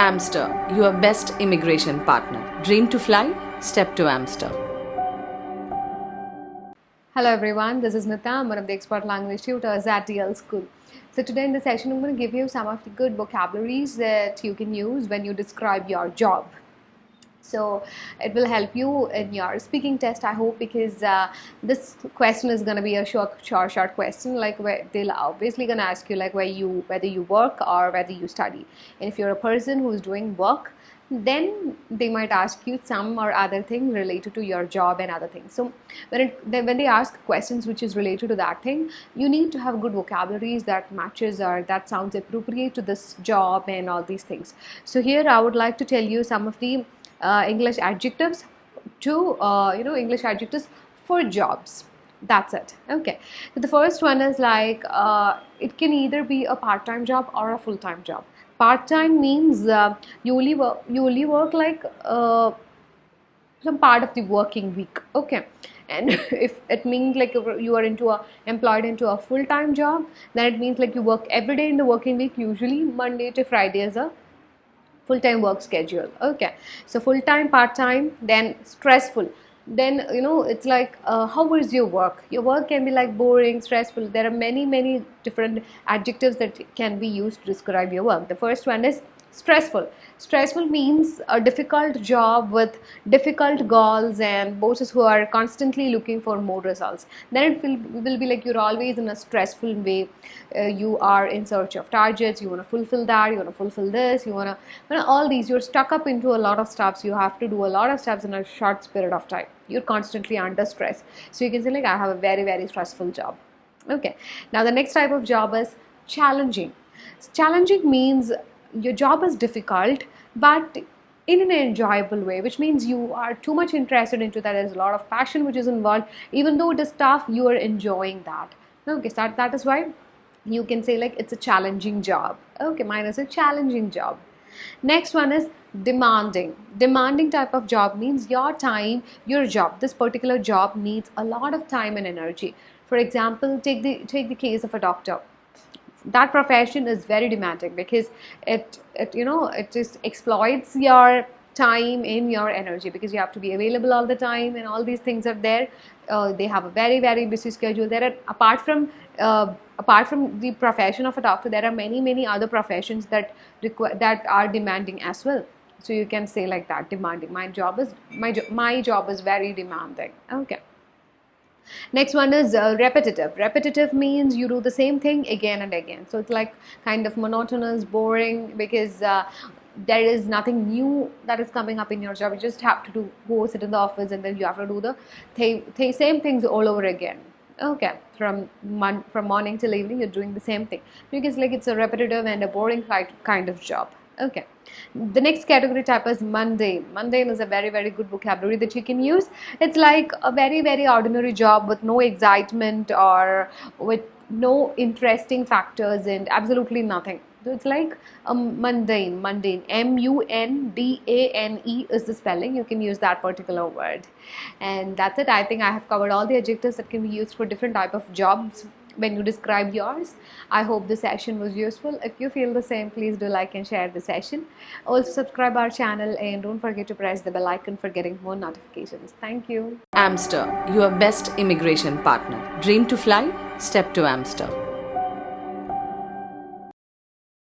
Amster, your best immigration partner. Dream to fly? Step to Amster. Hello everyone, this is Nita. I'm one of the expert language tutors at Dlschool. So today in the session I'm going to give you some of the good vocabularies that you can use when you describe your job. So it will help you in your speaking test, I hope, because this question is going to be a short question, like where they'll obviously going to ask you like whether you work or whether you study. And if you're a person who's doing work, then they might ask you some or other thing related to your job and other things. So when they ask questions which is related to that thing, you need to have good vocabularies that matches or that sounds appropriate to this job and all these things. So here I would like to tell you some of the English adjectives to English adjectives for jobs. That's it. Okay, so the first one is like it can either be a part-time job or a full-time job. Part-time means you only work like some part of the working week. Okay, and if it means like you are employed into a full-time job, then it means like you work every day in the working week, usually Monday to Friday as a full-time work schedule. Okay, so full-time, part-time, then stressful, then it's like how is your work? Your work can be like boring, stressful. There are many different adjectives that can be used to describe your work. The first one is stressful. Stressful means a difficult job with difficult goals and bosses who are constantly looking for more results. Then it will be like you're always in a stressful way. You are in search of targets, you want to fulfill that, you want to fulfill this, you want to all these. You're stuck up into a lot of stuff. You have to do a lot of steps in a short period of time. You're constantly under stress. So you can say like I have a very stressful job. Okay, now the next type of job is challenging. Challenging means your job is difficult but in an enjoyable way, which means you are too much interested into that. There's a lot of passion which is involved. Even though it is tough, you are enjoying that. Okay, so that is why you can say like it's a challenging job. Okay, mine is a challenging job. Next one is demanding. Demanding type of job means your job, this particular job needs a lot of time and energy. For example, take the case of a doctor. That profession is very demanding because it just exploits your time and your energy, because you have to be available all the time and all these things are there. They have a very busy schedule. There are apart from the profession of a doctor, there are many other professions that are demanding as well. So you can say like that, demanding. My job is very demanding. Okay. Next one is repetitive. Repetitive means you do the same thing again and again. So it's like kind of monotonous, boring, because there is nothing new that is coming up in your job. You just have to go sit in the office and then you have to do the same things all over again. Okay, from morning till evening you're doing the same thing, because like it's a repetitive and a boring kind of job. Okay, the next category type is mundane. Mundane is a very good vocabulary that you can use. It's like a very ordinary job with no excitement or with no interesting factors and absolutely nothing. So it's like a mundane. M-U-N-D-A-N-E is the spelling. You can use that particular word. And that's it. I think I have covered all the adjectives that can be used for different type of jobs when you describe yours. I hope the session was useful. If you feel the same, please do like and share the session. Also subscribe our channel and don't forget to press the bell icon for getting more notifications. Thank you. Amster, your best immigration partner. Dream to fly? Step to Amster.